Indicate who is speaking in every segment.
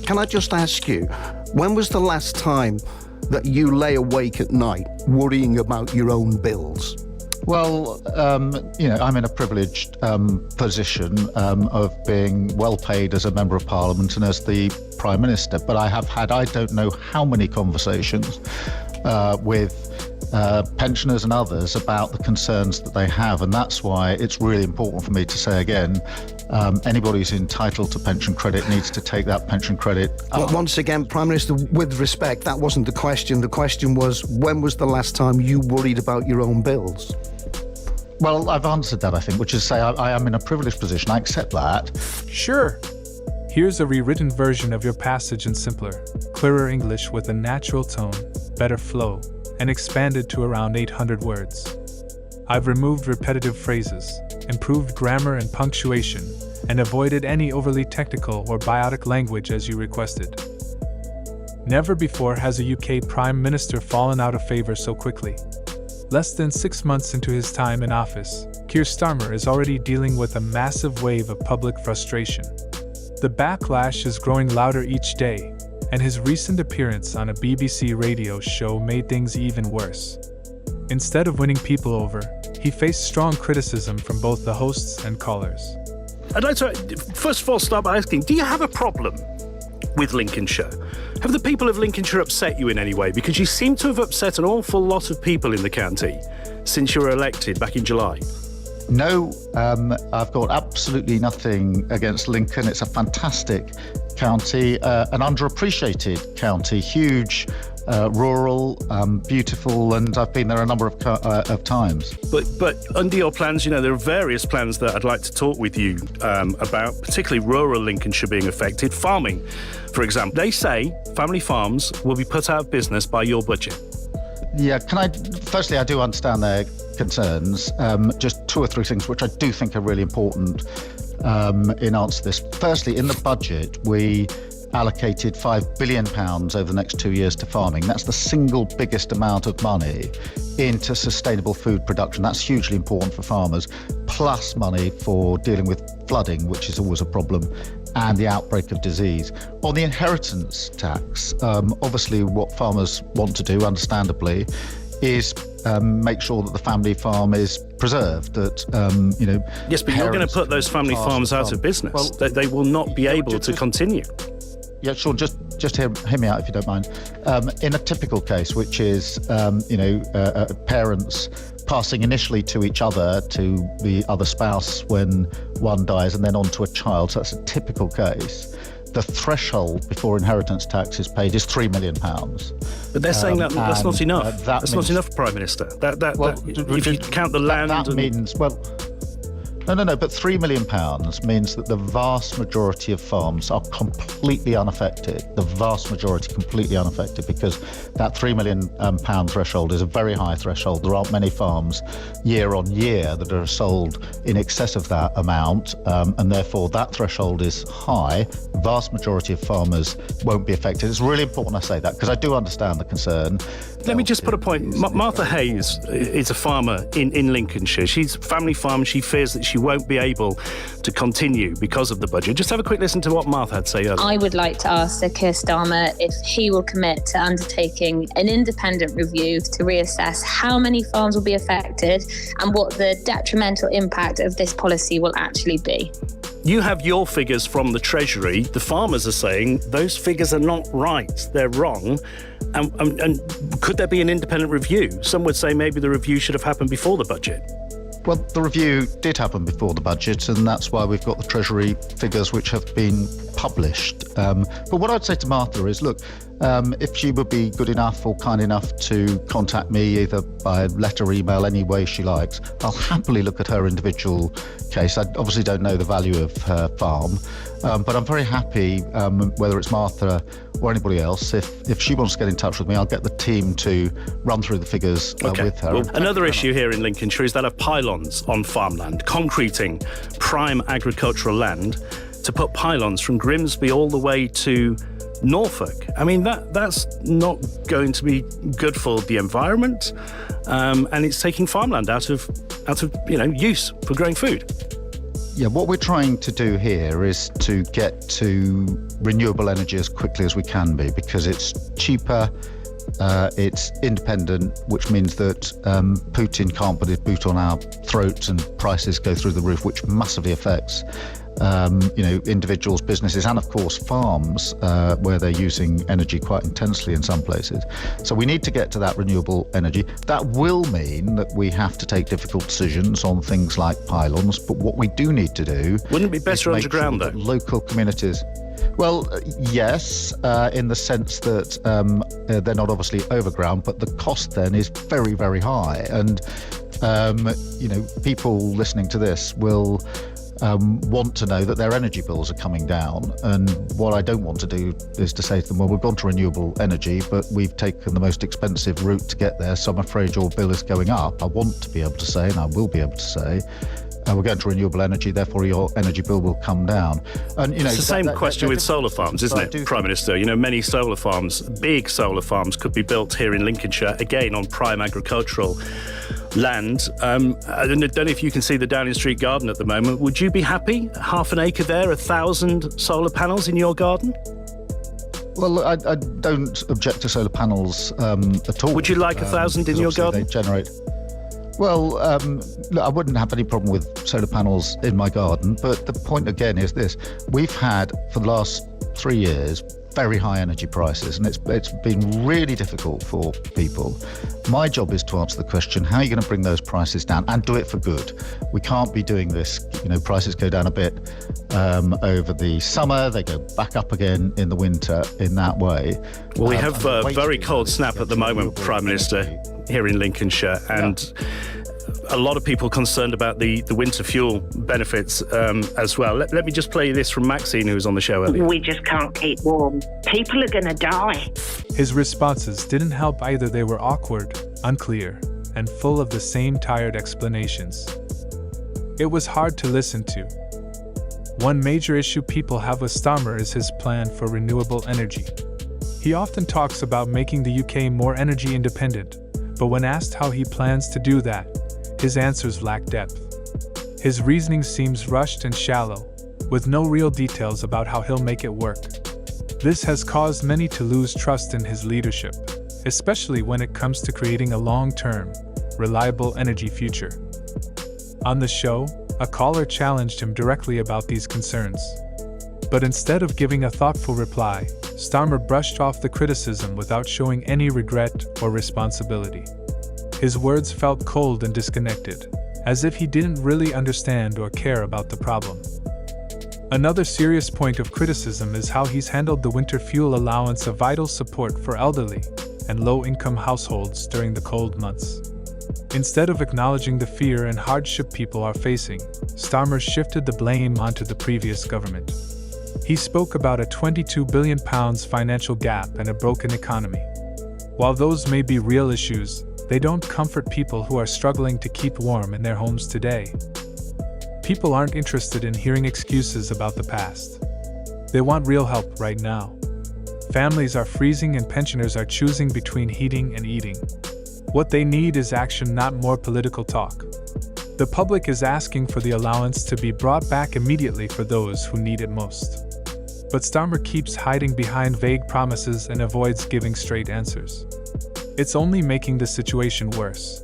Speaker 1: can I just ask you, when was the last time that you lay awake at night worrying about your own bills?
Speaker 2: Well, I'm in a privileged position of being well paid as a Member of Parliament and as the Prime Minister, but I have had I don't know how many conversations with pensioners and others about the concerns that they have, and that's why it's really important for me to say again, anybody who's entitled to pension credit needs to take that pension credit up.
Speaker 1: But once again, Prime Minister, with respect, that wasn't the question. The question was, when was the last time you worried about your own bills?
Speaker 2: Well, I've answered that, I think, which is to say I am in a privileged position. I accept that.
Speaker 3: Sure. Here's a rewritten version of your passage in simpler, clearer English with a natural tone, better flow, and expanded to around 800 words. I've removed repetitive phrases, improved grammar and punctuation, and avoided any overly technical or biotic language as you requested. Never before has a UK Prime Minister fallen out of favor so quickly. Less than 6 months into his time in office, Keir Starmer is already dealing with a massive wave of public frustration. The backlash is growing louder each day, and his recent appearance on a BBC radio show made things even worse. Instead of winning people over, he faced strong criticism from both the hosts and callers.
Speaker 4: I'd like to, first of all, start by asking, do you have a problem with Lincolnshire? Have the people of Lincolnshire upset you in any way? Because you seem to have upset an awful lot of people in the county since you were elected back in July.
Speaker 2: No, I've got absolutely nothing against Lincoln. It's a fantastic county, an underappreciated county, huge, rural, beautiful, and I've been there a number of times.
Speaker 4: But under your plans, there are various plans that I'd like to talk with you about, particularly rural Lincolnshire being affected. Farming, for example. They say family farms will be put out of business by your budget.
Speaker 2: Yeah, firstly, I do understand their concerns. Just two or three things which I do think are really important in answer to this. Firstly, in the budget, we allocated £5 billion over the next 2 years to farming. That's the single biggest amount of money into sustainable food production. That's hugely important for farmers, plus money for dealing with flooding, which is always a problem, and the outbreak of disease. On the inheritance tax, obviously what farmers want to do, understandably, is make sure that the family farm is preserved, that,
Speaker 4: Yes, but you're going to put those family farms out of business. Well, they will not be able to continue.
Speaker 2: Yeah, sure. Just hear me out if you don't mind. In a typical case, which is, parents passing initially to each other, to the other spouse when one dies, and then on to a child. So that's a typical case. The threshold before inheritance tax is paid is £3 million.
Speaker 4: But they're saying that's not enough. That's not enough, Prime Minister. If you count the land,
Speaker 2: that means No, but £3 million means that the vast majority of farms are completely unaffected. The vast majority completely unaffected, because that £3 million threshold is a very high threshold. There aren't many farms year on year that are sold in excess of that amount, and therefore that threshold is high. Vast majority of farmers won't be affected. It's really important I say that, because I do understand the concern.
Speaker 4: Let me just put a point. Martha Hayes is a farmer in Lincolnshire. She's a family farm. She fears that she won't be able to continue because of the budget. Just have a quick listen to what Martha had to say earlier.
Speaker 5: I would like to ask Sir Keir Starmer if he will commit to undertaking an independent review to reassess how many farms will be affected and what the detrimental impact of this policy will actually be.
Speaker 4: You have your figures from the Treasury. The farmers are saying those figures are not right. They're wrong. And could there be an independent review? Some would say maybe the review should have happened before the budget.
Speaker 2: Well, the review did happen before the budget, and that's why we've got the Treasury figures which have been published. But what I'd say to Martha is, look, if she would be good enough or kind enough to contact me either by letter or email, any way she likes, I'll happily look at her individual case. I obviously don't know the value of her farm, but I'm very happy, whether it's Martha or anybody else, if she wants to get in touch with me, I'll get the team to run through the figures with her.
Speaker 4: Well, another issue here in Lincolnshire is that of pylons on farmland, concreting prime agricultural land to put pylons from Grimsby all the way to Norfolk. I mean, that's not going to be good for the environment, and it's taking farmland out of use for growing food.
Speaker 2: Yeah, what we're trying to do here is to get to renewable energy as quickly as we can be, because it's cheaper, it's independent, which means that Putin can't put his boot on our throats and prices go through the roof, which massively affects individuals, businesses, and of course farms, where they're using energy quite intensely in some places. So we need to get to that renewable energy. That will mean that we have to take difficult decisions on things like pylons, but what we do need to do...
Speaker 4: Wouldn't it be better underground, though?
Speaker 2: Local communities... Well, yes, in the sense that they're not obviously overground, but the cost then is very, very high. And, people listening to this will want to know that their energy bills are coming down. And what I don't want to do is to say to them, well, we've gone to renewable energy, but we've taken the most expensive route to get there, so I'm afraid your bill is going up. I want to be able to say, and I will be able to say, we're going to renewable energy, therefore your energy bill will come down. And
Speaker 4: it's the same question with solar farms, isn't it, Prime Minister? Many solar farms, big solar farms, could be built here in Lincolnshire, again on prime agricultural land. I don't know if you can see the Downing Street garden at the moment. Would you be happy? Half an acre there, 1,000 solar panels in your garden?
Speaker 2: Well, I don't object to solar panels at all.
Speaker 4: Would you like 1,000 in your garden?
Speaker 2: They generate... Well, I wouldn't have any problem with solar panels in my garden, but the point again is this. We've had, for the last 3 years, very high energy prices, and it's been really difficult for people. My job is to answer the question, how are you going to bring those prices down and do it for good? We can't be doing this, prices go down a bit over the summer, they go back up again in the winter in that way.
Speaker 4: Well, we have a very cold snap at the moment, Prime Minister, here in Lincolnshire, and a lot of people concerned about the winter fuel benefits as well. Let me just play this from Maxine, who was on the show earlier.
Speaker 6: We just can't keep warm. People are going to die.
Speaker 3: His responses didn't help either. They were awkward, unclear, and full of the same tired explanations. It was hard to listen to. One major issue people have with Starmer is his plan for renewable energy. He often talks about making the UK more energy independent, but when asked how he plans to do that, his answers lack depth. His reasoning seems rushed and shallow, with no real details about how he'll make it work. This has caused many to lose trust in his leadership, especially when it comes to creating a long-term, reliable energy future. On the show, a caller challenged him directly about these concerns. But instead of giving a thoughtful reply, Starmer brushed off the criticism without showing any regret or responsibility. His words felt cold and disconnected, as if he didn't really understand or care about the problem. Another serious point of criticism is how he's handled the winter fuel allowance, a vital support for elderly and low-income households during the cold months. Instead of acknowledging the fear and hardship people are facing, Starmer shifted the blame onto the previous government. He spoke about a £22 billion financial gap and a broken economy. While those may be real issues, they don't comfort people who are struggling to keep warm in their homes today. People aren't interested in hearing excuses about the past. They want real help right now. Families are freezing and pensioners are choosing between heating and eating. What they need is action, not more political talk. The public is asking for the allowance to be brought back immediately for those who need it most. But Starmer keeps hiding behind vague promises and avoids giving straight answers. It's only making the situation worse.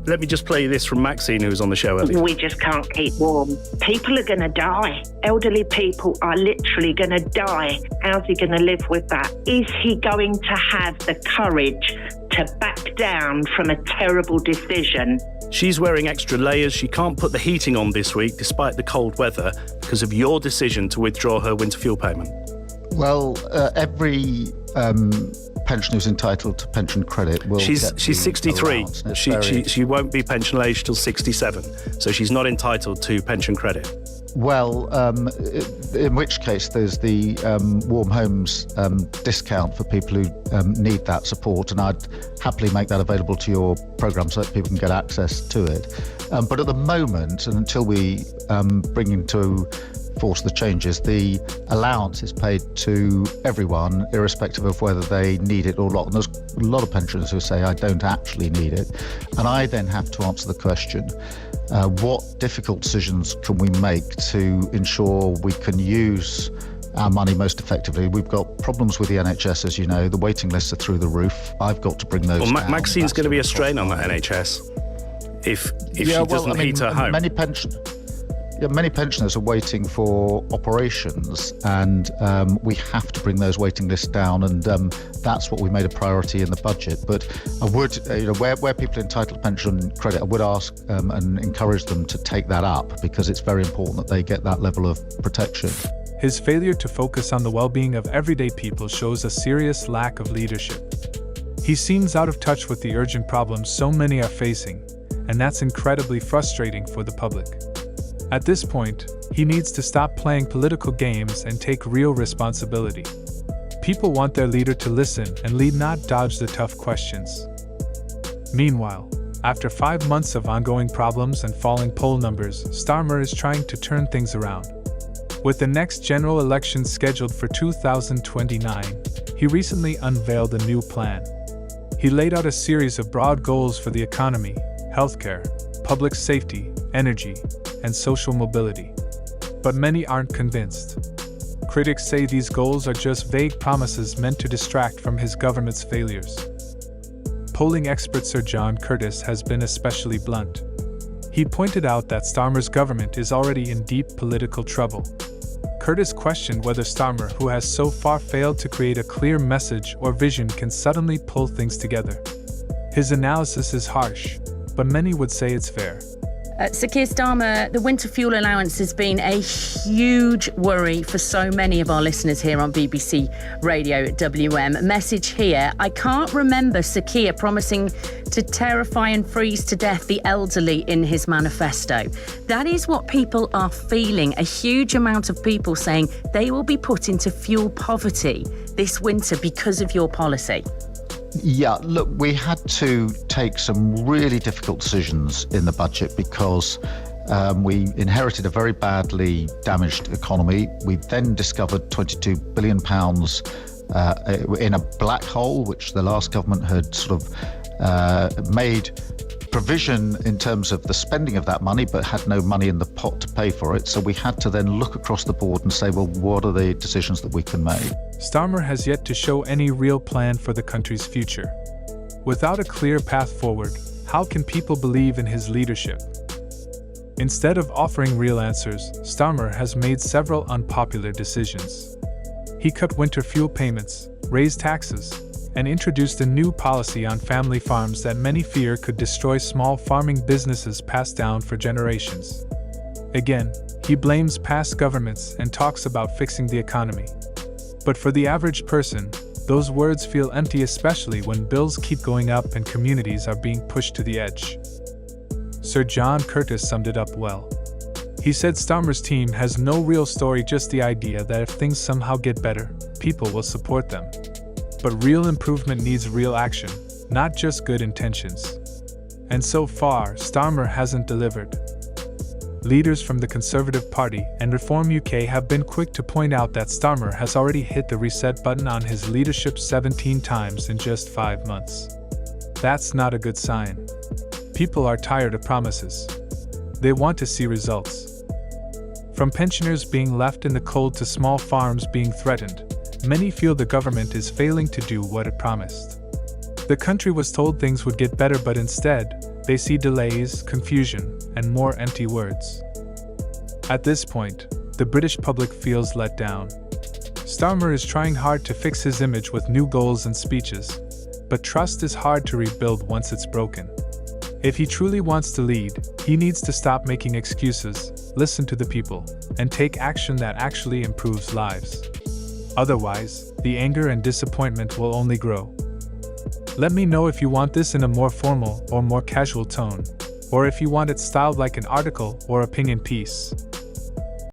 Speaker 4: Let me just play this from Maxine, who was on the show earlier.
Speaker 6: We just can't keep warm. People are going to die. Elderly people are literally going to die. How's he going to live with that? Is he going to have the courage to back down from a terrible decision?
Speaker 4: She's wearing extra layers. She can't put the heating on this week, despite the cold weather, because of your decision to withdraw her winter fuel payment.
Speaker 2: Well, every pensioner who's entitled to pension credit will
Speaker 4: She's 63. She won't be pension age till 67, so she's not entitled to pension credit.
Speaker 2: Well, in which case there's the Warm Homes discount for people who need that support, and I'd happily make that available to your programme so that people can get access to it. But at the moment, and until we bring into force the changes, the allowance is paid to everyone, irrespective of whether they need it or not. And there's a lot of pensioners who say, I don't actually need it. And I then have to answer the question, what difficult decisions can we make to ensure we can use our money most effectively? We've got problems with the NHS, as you know. The waiting lists are through the roof. I've got to bring those down.
Speaker 4: Well, Maxine's going to be a strain on that NHS if she doesn't heat her home.
Speaker 2: Many pensioners are waiting for operations, and we have to bring those waiting lists down, and that's what we made a priority in the budget. But I would, where people are entitled to pension credit, I would ask and encourage them to take that up, because it's very important that they get that level of protection.
Speaker 3: His failure to focus on the well-being of everyday people shows a serious lack of leadership. He seems out of touch with the urgent problems so many are facing, and that's incredibly frustrating for the public. At this point, he needs to stop playing political games and take real responsibility. People want their leader to listen and lead, not dodge the tough questions. Meanwhile, after 5 months of ongoing problems and falling poll numbers, Starmer is trying to turn things around. With the next general election scheduled for 2029, he recently unveiled a new plan. He laid out a series of broad goals for the economy, healthcare, public safety, energy, and social mobility. But many aren't convinced. Critics say these goals are just vague promises meant to distract from his government's failures. Polling expert Sir John Curtis has been especially blunt. He pointed out that Starmer's government is already in deep political trouble. Curtis questioned whether Starmer, who has so far failed to create a clear message or vision, can suddenly pull things together. His analysis is harsh, but many would say it's fair.
Speaker 7: Sir Keir Starmer, the winter fuel allowance has been a huge worry for so many of our listeners here on BBC Radio WM. Message here: I can't remember Sir Keir promising to terrify and freeze to death the elderly in his manifesto. That is what people are feeling. A huge amount of people saying they will be put into fuel poverty this winter because of your policy.
Speaker 2: Yeah, look, we had to take some really difficult decisions in the budget because we inherited a very badly damaged economy. We then discovered £22 billion in a black hole, which the last government had sort of made provision in terms of the spending of that money, but had no money in the pot to pay for it. So we had to then look across the board and say, well, what are the decisions that we can make?
Speaker 3: Starmer has yet to show any real plan for the country's future. Without a clear path forward, how can people believe in his leadership? Instead of offering real answers, Starmer has made several unpopular decisions. He cut winter fuel payments, raised taxes, and introduced a new policy on family farms that many fear could destroy small farming businesses passed down for generations. Again, he blames past governments and talks about fixing the economy. But for the average person, those words feel empty, especially when bills keep going up and communities are being pushed to the edge. Sir John Curtis summed it up well. He said Starmer's team has no real story, just the idea that if things somehow get better, people will support them. But real improvement needs real action, not just good intentions. And so far, Starmer hasn't delivered. Leaders from the Conservative Party and Reform UK have been quick to point out that Starmer has already hit the reset button on his leadership 17 times in just 5 months. That's not a good sign. People are tired of promises. They want to see results. From pensioners being left in the cold to small farms being threatened, many feel the government is failing to do what it promised. The country was told things would get better, but instead, they see delays, confusion, and more empty words. At this point, the British public feels let down. Starmer is trying hard to fix his image with new goals and speeches, but trust is hard to rebuild once it's broken. If he truly wants to lead, he needs to stop making excuses, listen to the people, and take action that actually improves lives. Otherwise, the anger and disappointment will only grow. Let me know if you want this in a more formal or more casual tone, or if you want it styled like an article or opinion piece.